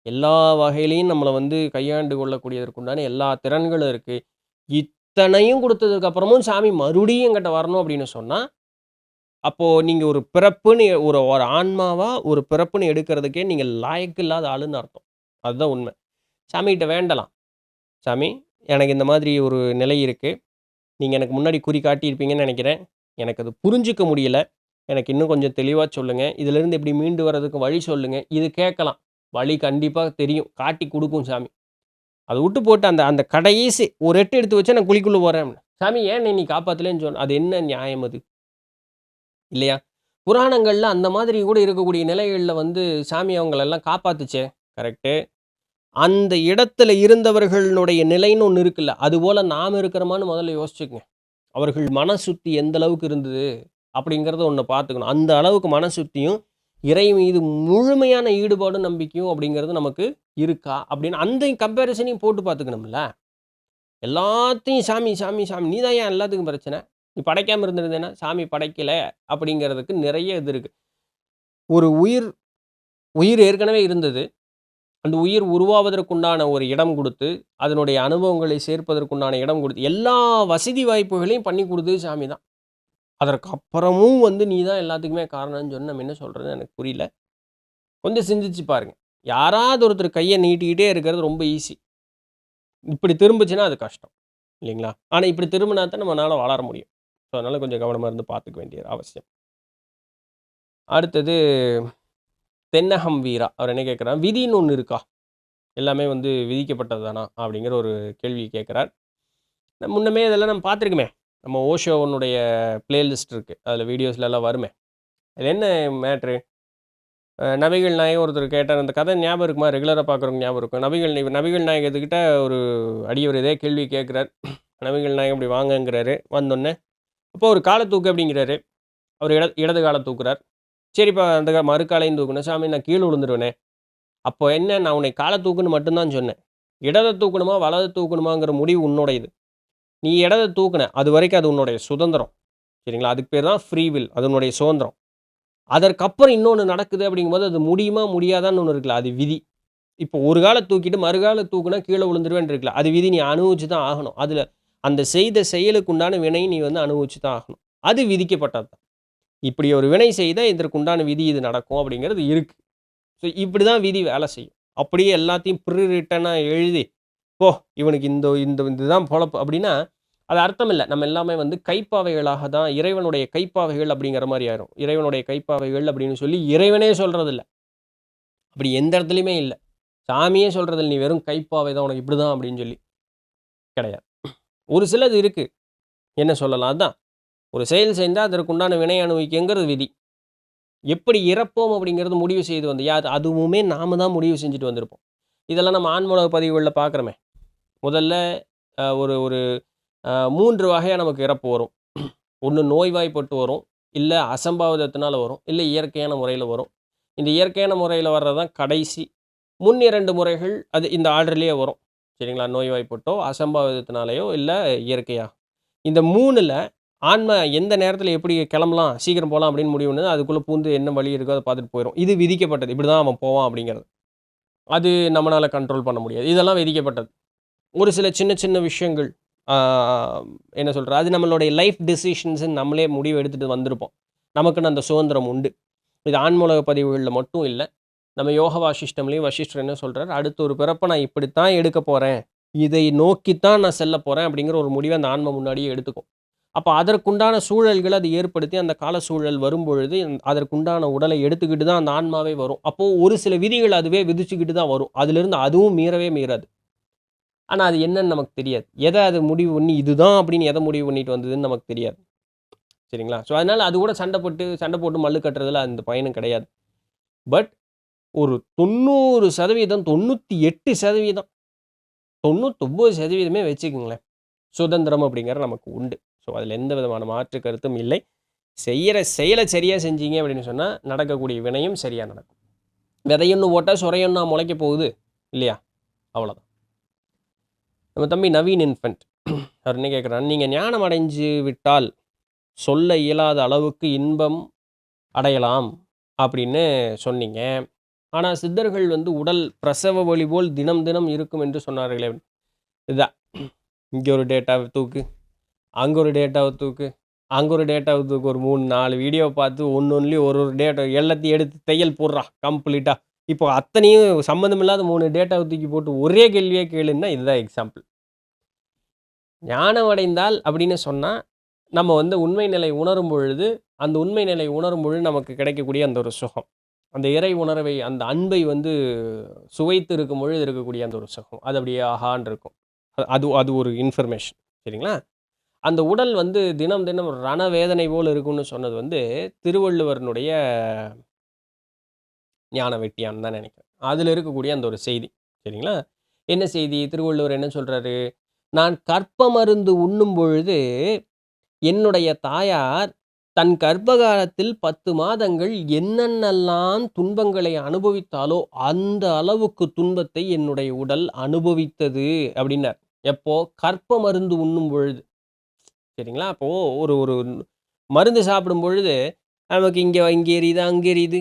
எல்லா வகையிலயும் நம்மள வந்து கையாண்டு கொள்ளக்கூடியதற்கு உண்டான எல்லா திறன்களும் இருக்கு. இத்தனையும் குடுத்ததுக்கு அப்புறமும் சாமி மறுபடியும் என்கிட்ட வரணும் அப்படின்னு சொன்னா, அப்போ நீங்க ஒரு பிறப்புன்னு ஒரு ஒரு ஆன்மாவா ஒரு பிறப்புன்னு எடுக்கிறதுக்கே நீங்க லாயக்கு இல்லாத ஆளுன்னு அர்த்தம். அதுதான் உண்மை. சாமிகிட்ட வேண்டலாம். "சாமி, எனக்கு இந்த மாதிரி ஒரு நிலை இருக்கு. நீங்க எனக்கு முன்னாடி குறி காட்டியிருப்பீங்கன்னு நெனைக்கிறேன். எனக்கு அது புரிஞ்சுக்க முடியல. எனக்கு இன்னும் கொஞ்சம் தெளிவா சொல்லுங்க. இதிலிருந்து எப்படி மீண்டு வர்றதுக்கு வழி சொல்லுங்க." இது கேட்கலாம். வழி கண்டிப்பா தெரியும். காட்டி குடுக்கும் சாமி. அத வுட்டு போட்டு அந்த அந்த கடைசி ஒரு எட்டு எடுத்து வச்சா நான் குழிக்குள்ள போறேன். சாமி ஏன் என்னை நீ காப்பாத்தலன்னு சொன்ன அது என்ன நியாயம் அது? இல்லையா? புராணங்கள்ல அந்த மாதிரி கூட இருக்கக்கூடிய நிலைகள்ல வந்து சாமி அவங்களெல்லாம் காப்பாத்துச்சே. கரெக்ட்டு. அந்த இடத்துல இருந்தவர்களுடைய நிலைன்னு ஒண்ணு இருக்குல்ல. அதுபோல நாம இருக்கிறோமான்னு முதல்ல யோசிச்சுக்கங்க. அவர்கள் மனசுத்தி எந்த அளவுக்கு இருந்தது? அப்படிங்கிறத ஒண்ண பார்த்துக்கணும். அந்த அளவுக்கு மனசுத்தியும், இறை மீது முழுமையான ஈடுபாடும், நம்பிக்கையும் அப்படிங்கிறது நமக்கு இருக்கா? அப்படின்னு அந்த கம்பேரிசனையும் போட்டு பார்த்துக்கணும்ல. எல்லாத்தையும் சாமி, சாமி, சாமி நீ தான் ஏன் எல்லாத்துக்கும் பிரச்சனை? நீ படைக்காம இருந்திருந்தேன்னா, சாமி படைக்கல அப்படிங்கிறதுக்கு நிறைய இது இருக்கு. ஒரு உயிர் உயிர் ஏற்கனவே இருந்தது. அந்த உயிர் உருவாவதற்குண்டான ஒரு இடம் குடுத்து, அதனுடைய அனுபவங்களை சேர்ப்பதற்குண்டான இடம் குடுத்து, எல்லா வசதி வாய்ப்புகளையும் பண்ணி குடுத்தது சாமி தான். அதற்கு அப்புறமும் வந்து நீ தான் எல்லாத்துக்குமே காரணம்னு சொன்னா நம்ம என்ன சொல்றதுன்னு எனக்கு புரியல. கொஞ்சம் சிந்திச்சு பாருங்க. யாராவது ஒருத்தர் கைய நீட்டிக்கிட்டே இருக்கிறது ரொம்ப ஈஸி. இப்படி திரும்புச்சுன்னா அது கஷ்டம். இல்லைங்களா? ஆனா இப்படி திரும்பினா தான் நம்மனால வளர முடியும். ஸோ அதனால கொஞ்சம் கவனமா இருந்து பார்த்துக்க வேண்டியது அவசியம். அடுத்தது தென்னகம் வீரா. அவர் என்ன கேட்கிறார், விதின்னு ஒண்ணு இருக்கா? எல்லாமே வந்து விதிக்கப்பட்டது தானா? அப்படிங்கிற ஒரு கேள்வி கேட்கிறார். முன்னமே இதெல்லாம் நம்ம பார்த்துருக்கோமே. நம்ம ஓஷோவனுடைய பிளேலிஸ்ட் இருக்கு. அதில வீடியோஸ்லலாம் வருமே. அதில என்ன மேட்ரு? நபிகள் நாயகம் ஒருத்தர் கேட்டார். அந்த கதை ஞாபகம் இருக்குமா? ரெகுலரா பார்க்குறவங்க ஞாபகம் இருக்கும். நபிகள் நாயகத்துக்கிட்ட ஒரு அடியவர் இதே கேள்வி கேட்குறார். நபிகள் நாயகம் இப்படி வாங்கங்கிறாரு. வந்தோன்னே, அப்போ ஒரு கால தூக்கு அப்படிங்கிறாரு. அவர் இடது கால தூக்குறார். சரிப்பா அந்த மறு காலையும் தூக்கணும். சாமி நான் கீழ விழுந்துருவேனே. அப்போ என்ன நான் உன்னை கால தூக்குன்னு மட்டும் தான் சொன்னேன். இடத தூக்கணுமா, வலத தூக்கணுமாங்கிற முடிவு உன்னோடையது. நீ இடத தூக்குன. அதுவரைக்கும் அது உன்னுடைய சுதந்திரம். சரிங்களா? அதுக்கு பேர் தான் ஃப்ரீ வில். அது உன்னுடைய சுதந்திரம். அதற்கப்புறம் இன்னொன்னு நடக்குது அப்படிங்கும்போது, அது முடியுமா, முடியாதான்னு ஒண்ணு இருக்குல்ல. அது விதி. இப்போ ஒரு கால தூக்கிட்டு மறுகால தூக்குனா கீழ விழுந்துருவேன்னு இருக்குல்ல. அது விதி நீ அனுபவிச்சு தான் ஆகணும். அதுல அந்த செய்த செயலுக்கு உண்டான வினை நீ வந்து அனுபவிச்சு தான் ஆகணும். அது விதிக்கப்பட்டது தான். இப்படி ஒரு வினை செய்தா இதற்குண்டான விதி இது நடக்கும் அப்படிங்கிறது இருக்கு. ஸோ இப்படி தான் விதி வேலை செய்யும். அப்படியே எல்லாத்தையும் ப்ரீ ரிட்டனா எழுதி, "போ இவனுக்கு இந்த இந்த இதுதான் பொழப்பு" அப்படின்னா, அது அர்த்தம் இல்ல. நம்ம எல்லாமே வந்து கைப்பாவைகளாக தான் இறைவனுடைய கைப்பாவைகள் அப்படிங்கிற மாரி ஆயிரும். இறைவனுடைய கைப்பாவைகள் அப்படின்னு சொல்லி இறைவனே சொல்றதில்ல. அப்படி எந்த இடத்துலயுமே இல்ல. சாமியே சொல்றதில்ல, "நீ வெறும் கைப்பாவை தான், உனக்கு இப்படிதான்" அப்படின்னு சொல்லி. கிடையாது. ஒரு சிலது இருக்கு. என்ன சொல்லலாம்? அதான். ஒரு செயல் செஞ்சா அதற்குண்டான வினை அனுபவிக்குங்கிறது விதி. எப்படி இறப்போம் அப்படிங்கிறது முடிவு செய்து வந்து யார்? அதுவுமே நாம தான் முடிவு செஞ்சுட்டு வந்திருப்போம். இதெல்லாம் நம்ம ஆன்மீக பதிவுகள்ல பார்க்குறோமே. முதல்ல ஒரு ஒரு 3 வகையா நமக்கு இறப்பு வரும். ஒண்ணு நோய்வாய்ப்பட்டு வரும். இல்ல அசம்பாவிதத்தினால வரும். இல்ல இயற்கையான முறையில வரும். இந்த இயற்கையான முறையில வர்றது தான் கடைசி. முன் 2 முறைகள் அது இந்த ஆர்டர்லயே வரும். சரிங்களா? நோய்வாய்ப்பட்டோ, அசம்பாவிதத்தினாலயோ, இல்ல இயற்கையா. இந்த 3ல ஆன்ம எந்த நேரத்தில எப்படி கிளம்பலாம், சீக்கிரம் போலாம் அப்படின்னு முடிவு பண்ணுது. அதுக்குள்ள பூந்து என்ன வழி இருக்கோ அத பார்த்துட்டு போயிரும். இது விதிக்கப்பட்டது. இப்படிதான் அவன் போவான் அப்படிங்கிறது. அது நம்மனால கண்ட்ரோல் பண்ண முடியாது. இதெல்லாம் விதிக்கப்பட்டது. ஒரு சில சின்ன சின்ன விஷயங்கள். ஆ என்ன சொல்றது? அது நம்மளுடைய லைஃப் டெசிஷன்ஸ்ன்னு நம்மளே முடிவு எடுத்துட்டு வந்திருப்போம். நமக்குன்னு அந்த சுதந்திரம் உண்டு. இது ஆன்மூலக பதிவுகள்ல மட்டும் இல்ல. நம்ம யோக வாசிஷ்டம்லயும் வசிஷ்டர் என்ன சொல்றாரு? அடுத்த ஒரு பிறப்ப நான் இப்படித்தான் எடுக்கப் போறேன். இதை நோக்கித்தான் நான் செல்லப் போறேன் அப்படிங்கிற ஒரு முடிவ அந்த ஆன்மா முன்னாடியே எடுத்துக்கும். அப்ப அதற்குண்டான சூழல்கள அது ஏற்படுத்தி அந்த கால சூழல் வரும்பொழுது, அதற்குண்டான உடலை எடுத்துக்கிட்டு தான் அந்த ஆன்மாவே வரும். அப்போ ஒரு சில விதிகள் அதுவே விதிச்சுக்கிட்டு தான் வரும். அதிலிருந்து அதுவும் மீறவே மீறாது. ஆனா அது என்னன்னு நமக்கு தெரியாது. எத அது முடிவு பண்ணி இதுதான் அப்படின்னு எத முடிவு பண்ணிட்டு வந்ததுன்னு நமக்கு தெரியாது. சரிங்களா? ஸோ அதனால அது கூட சண்டை போட்டு மல்லு கட்டுறதுல அந்த பயனும் கிடையாது. பட் ஒரு 90% 98% 99% வச்சுக்கங்களேன். சுதந்திரம் அப்படிங்கிறது நமக்கு உண்டு. ஸோ அதில எந்த விதமான மாற்று கருத்தும் இல்லை. செய்யற செயல சரியா செஞ்சீங்க அப்படின்னு சொன்னா, நடக்கக்கூடிய வினையும் சரியா நடக்கும். விதையொன்னு போட்டா சொரையொன்னா முளைக்க போகுது இல்லையா? அவ்வளோதான். நம்ம தம்பி நவீன் இன்ஃபன்ட் அவர் என்ன கேட்குறாரு, "நீங்க ஞானம் அடைஞ்சு விட்டால் சொல்ல இயலாத அளவுக்கு இன்பம் அடையலாம் அப்படின்னு சொன்னீங்க. ஆனா சித்தர்கள் வந்து உடல் பிரசவ வலி போல் தினம் தினம் இருக்கும் என்று சொன்னார்களே." இதான். இங்க ஒரு டேட்டாவ தூக்கு, அங்க ஒரு டேட்டாவ தூக்கு, அங்க ஒரு டேட்டாவ தூக்கு. ஒரு 3, 4 வீடியோ பார்த்து ஒண்ணொன்லயும் ஒரு ஒரு டேட்டா எல்லாத்தையும் எடுத்து தையல் போடுறா கம்ப்ளீட்டா. இப்போ அத்தனையும் சம்மந்தம் இல்லாத 3 டேட்டாவ தூக்கி போட்டு ஒரே கேள்வியா கேளுன்னா இதுதான் எக்ஸாம்பிள். ஞானம் அடைந்தால் அப்படின்னு சொன்னா, நம்ம வந்து உண்மை நிலை உணரும் பொழுது, அந்த உண்மை நிலை உணரும் பொழுது நமக்கு கிடைக்கக்கூடிய அந்த ஒரு சுகம். அந்த இறை உணர்வை, அந்த அன்பை வந்து சுவைத்து இருக்கும் பொழுது இருக்கக்கூடிய அந்த ஒரு சுகம். அது அப்படியே ஆஹான்னு இருக்கும். அது அது ஒரு இன்ஃபர்மேஷன். சரிங்களா? அந்த உடல் வந்து தினம் தினம் ரணவேதனை போல இருக்கும்னு சொன்னது வந்து, திருவள்ளுவரினுடைய ஞான வெட்டியான்னு தான் நெனைக்கிறேன். அதில இருக்கக்கூடிய அந்த ஒரு செய்தி. சரிங்களா? என்ன செய்தி? திருவள்ளுவர் என்ன சொல்றாரு? "நான் கற்ப மருந்து உண்ணும் பொழுது, என்னுடைய தாயார் தன் கர்ப்ப காலத்தில் 10 மாதங்கள் என்னென்னலாம் துன்பங்களை அனுபவித்தாளோ, அந்த அளவுக்கு துன்பத்தை என்னுடைய உடல் அனுபவித்தது" அப்படின்னார். எப்போ? கற்ப மருந்து உண்ணும் பொழுது. சரிங்களா? அப்போ ஒரு ஒரு மருந்து சாப்பிடும் பொழுது, நமக்கு இங்க எரியுது, அங்க எரியுது.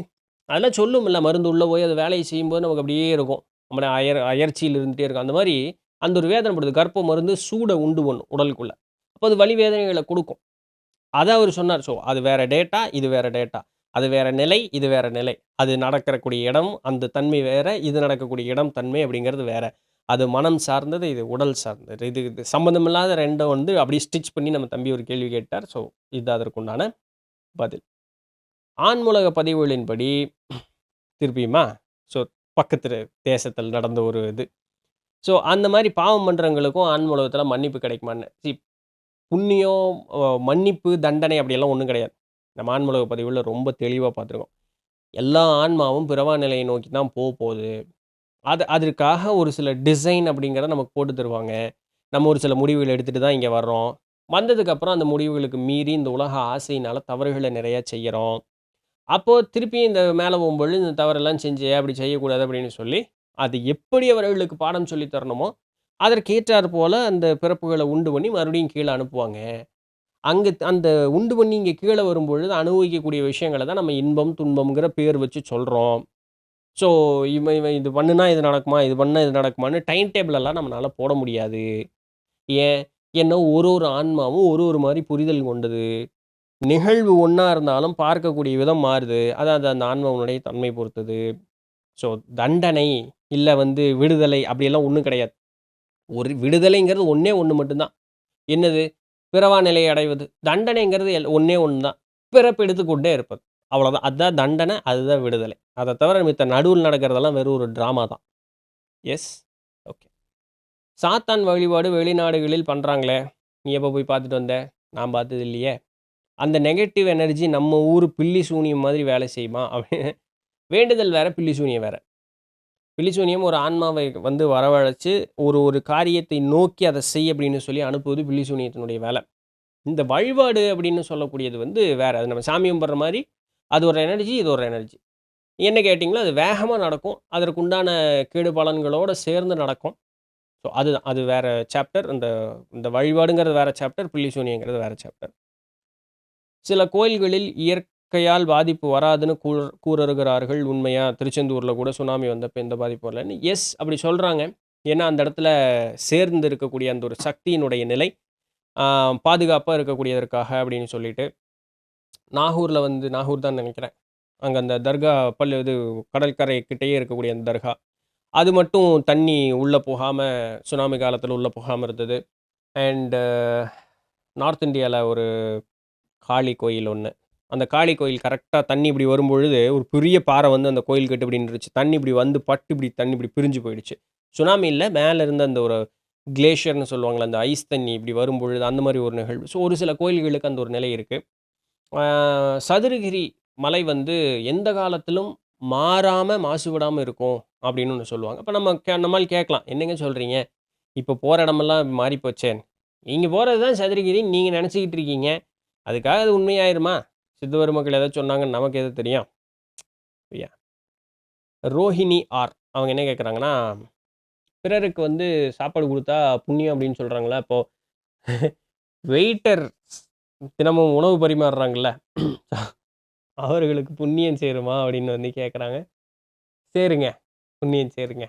அதெல்லாம் சொல்லும்ல, மருந்து உள்ள போய் அது வேலைய செய்யும்போது நமக்கு அப்படியே இருக்கும். நம்மள அயர்ச்சியில இருந்துட்டே இருக்கும். அந்த மாரி அந்த ஒரு வேதனைப்படுது. கர்ப்ப மருந்து சூட உண்டு பண்ணும் உடலுக்குள்ள. அப்போ அது வலி வேதனைகள குடுக்கும். அத அவரு சொன்னார். ஸோ அது வேற டேட்டா, இது வேற டேட்டா. அது வேற நிலை, இது வேற நிலை. அது நடக்கக்கூடிய இடம், அந்த தன்மை வேற. இது நடக்கக்கூடிய இடம், தன்மை அப்படிங்கிறது வேற. அது மனம் சார்ந்தது, இது உடல் சார்ந்தது. இது சம்மந்தமில்லாத 2ம் வந்து அப்படியே ஸ்டிட்ச் பண்ணி நம்ம தம்பி ஒரு கேள்வி கேட்டார். ஸோ இது அதற்குண்டான பதில். ஆன்மூலக பதிவுகளின்படி திருப்பியுமா? ஸோ பக்கத்து தேசத்தில் நடந்த ஒரு இது. ஸோ அந்த மாரி பாவம் பண்றவங்களுக்கும் ஆன்மூலகத்தில மன்னிப்பு கிடைக்குமான்னு. புண்ணியம், மன்னிப்பு, தண்டனை அப்படியெல்லாம் ஒண்ணும் கிடையாது. நம்ம ஆன்மூலக பதிவுல ரொம்ப தெளிவா பார்த்துருக்கோம். எல்லா ஆன்மாவும் பிறவா நிலையை நோக்கி தான் போப்போது. அதற்காக ஒரு சில டிசைன் அப்படிங்கிறத நமக்கு போட்டு தருவாங்க. நம்ம ஒரு சில முடிவுகள் எடுத்துட்டு தான் இங்க வர்றோம். வந்ததுக்கப்புறம் அந்த முடிவுகளுக்கு மீறி இந்த உலக ஆசையினால தவறுகள நிறைய செய்யறோம். அப்போ திருப்பியும் இந்த மேல போம்பொழுது இந்த தவறெல்லாம் செஞ்சிய, அப்படி செய்யக்கூடாது அப்படின்னு சொல்லி, அது எப்படி அவர்களுக்கு பாடம் சொல்லி தரணுமோ, அதற்கு ஏற்றார் போல அந்த பிறப்புகள உண்டு பண்ணி மறுபடியும் கீழ அனுப்புவாங்க. அங்க அந்த உண்டு பண்ணி இங்க கீழ வரும்பொழுது அனுபவிக்கக்கூடிய விஷயங்கள தான் நம்ம இன்பம், துன்பம்ங்கிற பேர் வச்சு சொல்றோம். ஸோ இவன் இவன் இது பண்ணுனா இது நடக்குமா? இது பண்ணா இது நடக்குமான்னு டைம் டேபிள் எல்லாம் நம்மனால போட முடியாது. ஏன்? ஏன்னா ஒரு ஒரு ஆன்மாவும் ஒரு ஒரு மாரி புரிதல் கொண்டது. நிகழ்வு ஒண்ணா இருந்தாலும் பார்க்கக்கூடிய விதம் மாறுது. அதான் அந்த ஆன்மாவினுடைய தன்மை பொறுத்தது. ஸோ தண்டனை, இல்ல வந்து விடுதலை அப்படியெல்லாம் ஒண்ணும் கிடையாது. ஒரு விடுதலைங்கிறது ஒண்ணே ஒண்ணு மட்டும் தான். என்னது? பிறவா நிலையை அடைவது. தண்டனைங்கிறது ஒண்ணே ஒண்ணு தான். பிறப்பெடுத்துக் கொண்டே இருப்பது. அவ்வளோதான். அதான் தண்டனை, அதுதான் விடுதலை. அத தவிர மித்த நடுவுல நடக்கிறதெல்லாம் வெறும் ஒரு டிராமா தான். எஸ். ஓகே. சாத்தான் வழிபாடு வெளிநாடுகளில் பண்றாங்களே! நீ எப்ப போய் பார்த்துட்டு வந்த? நான் பார்த்தது இல்லையே! அந்த நெகட்டிவ் எனர்ஜி நம்ம ஊரு பில்லி சூனியம் மாதிரி வேலை செய்யுமா? அப்படின்னு வேண்டுதல் வேற, பில்லி சூனியம் வேற. பில்லி சூனியம் ஒரு ஆன்மாவை வந்து வரவழைச்சு, ஒரு ஒரு காரியத்தை நோக்கி அத செய் அப்படின்னு சொல்லி அனுப்புவது பில்லி சூனியத்தினுடைய வேல. இந்த வழிபாடு அப்படின்னு சொல்லக்கூடியது வந்து வேற. அது நம்ம சாமி கும்பிடுற மாரி, அது ஒரு எனர்ஜி, இது ஒரு எனர்ஜி. என்ன கேட்டீங்கன்னா, அது வேகமா நடக்கும். அதற்குண்டான கேடு பலன்களோட சேர்ந்து நடக்கும். ஸோ அதுதான். அது வேற சாப்டர். இந்த இந்த வழிபாடுங்கிறது வேற சாப்டர். பில்லி சூனியங்கிறது வேற சாப்டர். சில கோயில்களில் இயற்கையால் பாதிப்பு வராதுன்னு கூறுகிறார்கள். உண்மையா? திருச்செந்தூர்ல கூட சுனாமி வந்தப்ப எந்த பாதிப்பும் வரலன்னு. எஸ் அப்படி சொல்றாங்க. ஏன்னா, அந்த இடத்துல சேர்ந்து இருக்கக்கூடிய அந்த ஒரு சக்தியினுடைய நிலை, ஆ பாதுகாப்பா இருக்கக்கூடியதற்காக அப்படின்னு சொல்லிட்டு, நாகூர்ல வந்து நாகூர் தான் நெனைக்கிறேன். அங்க அந்த தர்கா இது கடற்கரை கிட்டயே இருக்கக்கூடிய அந்த தர்கா. அது மட்டும் தண்ணி உள்ள போகாம, சுனாமி காலத்தில உள்ள போகாம இருந்தது. அண்ட் நார்த் இந்தியால ஒரு காளி கோயில் ஒண்ணு. அந்த காளி கோயில் கரெக்ட்டா தண்ணி இப்படி வரும்பொழுது, ஒரு பெரிய பாறை வந்து அந்த கோயில்கிட்ட இப்படி நின்றுச்சு. தண்ணி இப்படி வந்து பட்டு இப்படி தண்ணி இப்படி பிரிஞ்சு போயிடுச்சு. சுனாமி இல்ல, மேல இருந்த அந்த ஒரு கிளேஷியர்ன்னு சொல்லுவாங்கல்ல, அந்த ஐஸ் தண்ணி இப்படி வரும்பொழுது அந்த மாரி ஒரு நிகழ்வு. ஸோ ஒரு சில கோயில்களுக்கு அந்த ஒரு நிலை இருக்கு. ஆ சதுரகிரி மலை வந்து எந்த காலத்திலும் மாறாம, மாசுபடாம இருக்கும் அப்படின்னு ஒண்ணு சொல்லுவாங்க. அப்ப நம்மால் கேட்கலாம். என்னங்க சொல்றீங்க? இப்ப போற இடமெல்லாம் மாறி போச்சே. நீங்க போறது தான் சதுரகிரின்னு நீங்க நெனச்சுக்கிட்டு இருக்கீங்க. அதுக்காக அது உண்மையாயிருமா? சித்த பெருமக்கள் ஏதாச்சும் சொன்னாங்கன்னு நமக்கு எது தெரியும்? யா ரோஹிணி ஆர். அவங்க என்ன கேட்குறாங்கன்னா, பிறருக்கு வந்து சாப்பாடு குடுத்தா புண்ணியம் அப்படின்னு சொல்றாங்கல்ல. அப்போ வெயிட்டர் தினமும் உணவு பரிமாறுறாங்கல்ல. அவர்களுக்கு புண்ணியம் சேருமா? அப்படின்னு வந்து கேட்குறாங்க. சேருங்க. புண்ணியம் சேருங்க.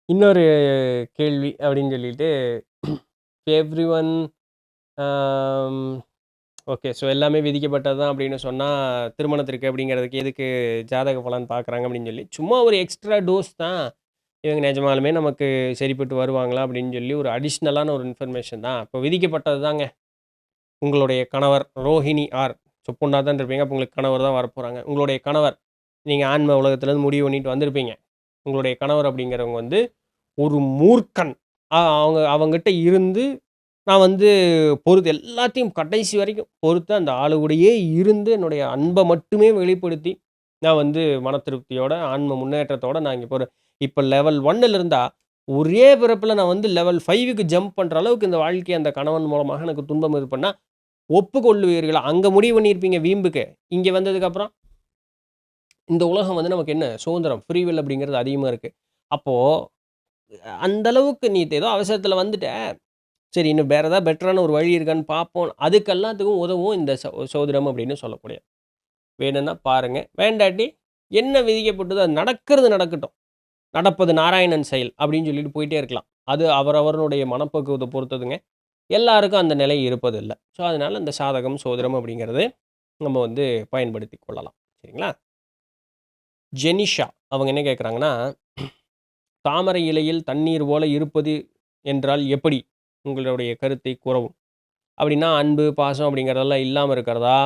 இன்னொரு கேள்வி அப்படின்னு சொல்லிட்டு, எவ்ரிஒன் ஆம் ஓகே. ஸோ எல்லாமே விதிக்கப்பட்டது தான் அப்படின்னு சொன்னா, திருமணத்திற்கு அப்படிங்கிறதுக்கு எதுக்கு ஜாதக பலன் பார்க்குறாங்க அப்படின்னு சொல்லி, சும்மா ஒரு எக்ஸ்ட்ரா டோஸ் தான். இவங்க நிஜமாலுமே நமக்கு சரிப்பட்டு வருவாங்களா அப்படின்னு சொல்லி ஒரு அடிஷ்னலான ஒரு இன்ஃபர்மேஷன் தான். இப்போ விதிக்கப்பட்டது தாங்க. உங்களுடைய கணவர் ரோஹிணி ஆர். ஸோ பொண்ணா தான் இருப்பீங்க. அப்போ உங்களுக்கு கணவர் தான் வரப்போறாங்க. உங்களுடைய கணவர், நீங்க ஆன்ம உலகத்திலேருந்து முடிவு பண்ணிட்டு வந்திருப்பீங்க. உங்களுடைய கணவர் அப்படிங்கிறவங்க வந்து ஒரு மூர்க்கன். அவங்ககிட்ட இருந்து நான் வந்து எல்லாத்தையும் கடைசி வரைக்கும் பொறுத்து அந்த ஆளு கூடயே இருந்து என்னுடைய அன்ப மட்டுமே வெளிப்படுத்தி, நான் வந்து மன திருப்தியோட, ஆன்ம முன்னேற்றத்தோட நான் இங்க போறேன். இப்ப லெவல் 1ல இருந்தா, ஒரே பிறப்புல நான் வந்து லெவல் 5க்கு ஜம்ப் பண்ற அளவுக்கு இந்த வாழ்க்கை அந்த கணவன் மூலமாக எனக்கு துன்பம் இது பண்ணா, ஒப்புக்கொள்ளுவீர்களா? அங்க முடிவு பண்ணியிருப்பீங்க வீம்புக்கு. இங்க வந்ததுக்கப்புறம், இந்த உலகம் வந்து நமக்கு என்ன சுதந்திரம், ஃப்ரீ வில் அப்படிங்கிறது அதிகமா இருக்கு. அப்போ அந்த அளவுக்கு நீ ஏதோ அவசரத்துல வந்துட்ட. சரி, இன்னும் வேற ஏதாவது பெட்டரான ஒரு வழி இருக்கான்னு பார்ப்போம். அதுக்கு எல்லாத்துக்கும் உதவும் இந்த சோதிடம் அப்படின்னு சொல்லக்கூடியது. வேணும்னா பாருங்க. வேண்டாட்டி என்ன விதிக்கப்பட்டதோ அது நடக்கிறது நடக்கட்டும். நடப்பது நாராயணன் செயல் அப்படின்னு சொல்லிட்டு போயிட்டே இருக்கலாம். அது அவரவருடைய மனப்பக்குவத்த பொறுத்ததுங்க. எல்லாருக்கும் அந்த நிலை இருப்பதில்ல. ஸோ, அதனால இந்த சாதகம், சோதிடம் அப்படிங்கிறது நம்ம வந்து பயன்படுத்திக் கொள்ளலாம். சரிங்களா? ஜெனிஷா அவங்க என்ன கேட்குறாங்கன்னா, தாமரை இலையில் தண்ணீர் போல இருப்பது என்றால் எப்படி? உங்களுடைய கருத்தை கூறவும். அப்படின்னா, அன்பு, பாசம் அப்படிங்கிறதெல்லாம் இல்லாம இருக்கிறதா?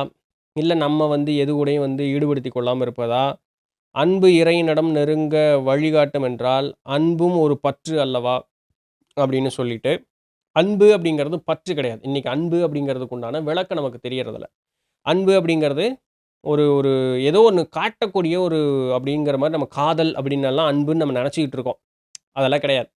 இல்ல நம்ம வந்து எது கூடயும் வந்து ஈடுபடுத்திக் கொள்ளாம இருப்பதா? அன்பு இறைவனிடம் நெருங்க வழிகாட்டும் என்றால், அன்பும் ஒரு பற்று அல்லவா? அப்படின்னு சொல்லிட்டு, அன்பு அப்படிங்கிறது பற்று கிடையாது. இன்னைக்கு அன்பு அப்படிங்கிறதுக்கு உண்டான விளக்கம் நமக்கு தெரியறதில்ல. அன்பு அப்படிங்கிறது ஒரு ஒரு ஏதோ ஒண்ணு காட்டக்கூடிய ஒரு அப்படிங்கிற மாரி நம்ம காதல் அப்படின்னெல்லாம் அன்புன்னு நம்ம நெனச்சுக்கிட்டு இருக்கோம். அதெல்லாம் கிடையாது.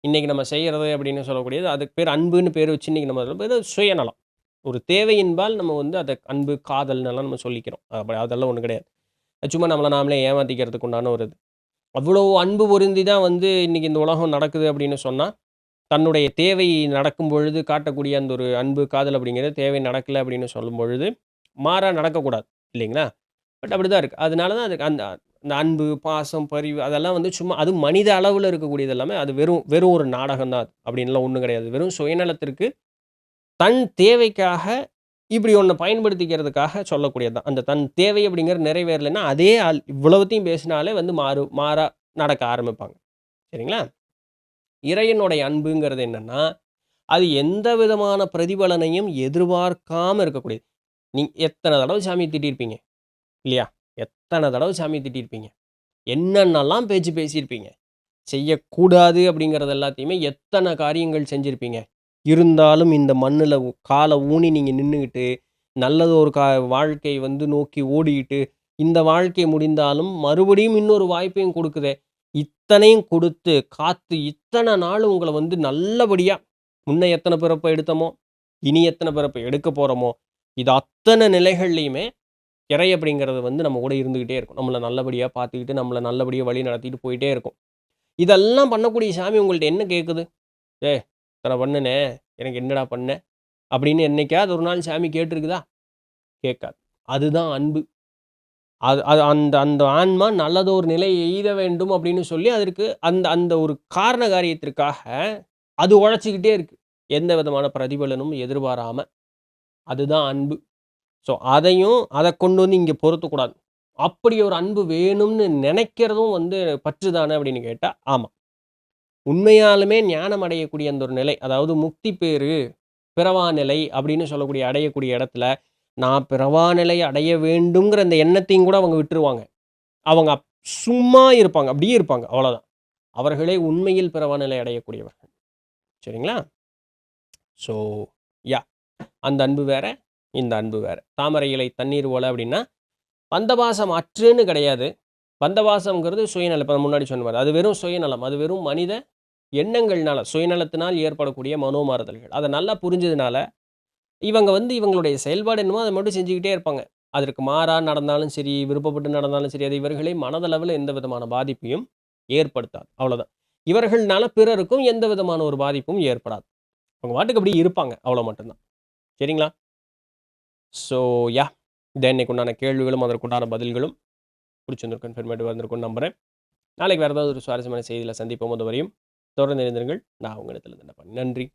இன்னைக்கு நம்ம செய்யறது அப்படின்னு சொல்லக்கூடியது, அதுக்கு பேர் அன்புன்னு பேர் வச்சு இன்னைக்கு நம்ம ஏதோ சுயநலம். ஒரு தேவையின்பால் நம்ம வந்து அத அன்பு, காதல்னெல்லாம் நம்ம சொல்லிக்கிறோம். அதெல்லாம் ஒண்ணும் கிடையாது. அது சும்மா நம்மள நாமளே ஏமாத்திக்கிறதுக்கு உண்டான ஒரு இது. அவ்வளோ அன்பு பொருந்தி தான் வந்து இன்னைக்கு இந்த உலகம் நடக்குது அப்படின்னு சொன்னா, தன்னுடைய தேவை நடக்கும் பொழுது காட்டக்கூடிய அந்த ஒரு அன்பு, காதல் அப்படிங்கிறது தேவை நடக்கல அப்படின்னு சொல்லும் பொழுது, மாறா நடக்கக்கூடாது. இல்லைங்களா? பட் அப்படிதான் இருக்கு. அதனால தான் அதுக்கு அந்த அந்த அன்பு, பாசம், பரிவு அதெல்லாம் வந்து சும்மா அதுவும் மனித அளவுல இருக்கக்கூடியது எல்லாமே அது வெறும் வெறும் ஒரு நாடகம் தான் அது. அப்படின்லாம் ஒண்ணும் கிடையாது. வெறும் சுயநலத்திற்கு தன் தேவைக்காக இப்படி ஒண்ண பயன்படுத்திக்கிறதுக்காக சொல்லக்கூடியது தான். அந்த தன் தேவை அப்படிங்கிறது நிறைவேறலைன்னா, அதே ஆள் இவ்வளவுத்தையும் பேசினாலே வந்து மாறா நடக்க ஆரம்பிப்பாங்க. சரிங்களா? இறைவனுடைய அன்புங்கிறது என்னன்னா, அது எந்த விதமான பிரதிபலனையும் எதிர்பார்க்காம இருக்கக்கூடியது. நீங்க எத்தன தடவ சாமிய திட்டியிருப்பீங்க, இல்லையா? எத்தன தடவ சாமிய திட்டியிருப்பீங்க. என்னென்னலாம் பேச்சு பேசியிருப்பீங்க. செய்யக்கூடாது அப்படிங்கிறது எல்லாத்தையுமே எத்தன காரியங்கள் செஞ்சிருப்பீங்க. இருந்தாலும் இந்த மண்ணுல கால ஊனி நீங்க நின்னுகிட்டு, நல்லது ஒரு வாழ்க்கை வந்து நோக்கி ஓடிக்கிட்டு, இந்த வாழ்க்கை முடிந்தாலும் மறுபடியும் இன்னொரு வாய்ப்பையும் குடுக்குதே. இத்தனையும் குடுத்து, காத்து இத்தன நாள் உங்கள வந்து நல்லபடியா முன்ன எத்தன பிறப்பு எடுத்தோமோ, இனி எத்தன பிறப்பு எடுக்க போறோமோ, இது அத்தன நிலைகள்லயுமே இறை அப்படிங்கிறது வந்து நம்ம கூட இருந்துகிட்டே இருக்கும். நம்மள நல்லபடியா பார்த்துக்கிட்டு, நம்மள நல்லபடியா வழி நடத்திட்டு போயிட்டே இருக்கும். இதெல்லாம் பண்ணக்கூடிய சாமி உங்கள்ட்ட என்ன கேட்குது? "ஏய்! இத்தன பண்ணுனே, எனக்கு என்னடா பண்ண?" அப்படின்னு என்னைக்காவது ஒரு நாள் சாமி கேட்டிருக்குதா? கேட்காது. அதுதான் அன்பு. அது அது அந்த அந்த ஆன்மா நல்லதொரு நிலை எய்த வேண்டும் அப்படின்னு சொல்லி, அதற்கு அந்த அந்த ஒரு காரண காரியத்திற்காக அது உழைச்சுக்கிட்டே இருக்கு. எந்த விதமான பிரதிபலனும் எதிர்பாராம. அதுதான் அன்பு. ஸோ அத கொண்டு வந்து இங்க பொருத்தக்கூடாது. அப்படி ஒரு அன்பு வேணும்னு நெனைக்கிறதும் வந்து பற்று தானே அப்படின்னு கேட்டா, ஆமா. உண்மையாலுமே ஞானம் அடையக்கூடிய அந்த ஒரு நிலை, அதாவது முக்தி பேறு, பிறவா நிலை அப்படின்னு சொல்லக்கூடிய அடையக்கூடிய இடத்துல, நான் பிறவா நிலை அடைய வேண்டும்ங்கிற அந்த எண்ணத்தையும் கூட அவங்க விட்டுருவாங்க. அவங்க சும்மா இருப்பாங்க. அப்படியே இருப்பாங்க. அவ்வளோதான். அவர்களே உண்மையில் பிறவா நிலை அடையக்கூடியவர்கள். சரிங்களா? So yeah! அந்த அன்பு வேற, இந்த அன்பு வேற. தாமரை இலை தண்ணீர் போல அப்படின்னா, பந்தபாசம் அற்றுன்னு கிடையாது. பந்தபாசம்ங்கிறது சுயநலம். இப்ப முன்னாடி சொன்ன மாரி. அது வெறும் சுயநலம். அது வெறும் மனித எண்ணங்கள்னால, சுயநலத்தினால் ஏற்படக்கூடிய மனோமாறுதல்கள். அத நல்லா புரிஞ்சதுனால, இவங்க வந்து இவங்களுடைய செயல்பாடு என்னமோ அத மட்டும் செஞ்சுக்கிட்டே இருப்பாங்க. அதற்கு மாறா நடந்தாலும் சரி, விருப்பப்பட்டு நடந்தாலும் சரி, அது இவர்களை மனதளவில எந்த விதமான பாதிப்பையும் ஏற்படுத்தாது. அவ்வளோதான். இவர்கள்னால பிறருக்கும் எந்த விதமான ஒரு பாதிப்பும் ஏற்படாது. அவங்க பாட்டுக்கு அப்படியே இருப்பாங்க. அவ்வளோ மட்டும் தான். சரிங்களா? So yeah! இதான் இன்னைக்கு உண்டான கேள்விகளும், அதற்குண்டான பதில்களும் புடிச்சிருந்திருக்கும், இன்ஃபர்மேட்டிவா இருந்திருக்கும்னு நம்புறேன். நாளைக்கு வேற ஏதாவது ஒரு சுவாரஸ்யமான செய்தியில சந்திப்போம். அதுவரையும் தொடர்ந்து இணைந்திருங்கள். நான் உங்க இடத்துல நன்றி.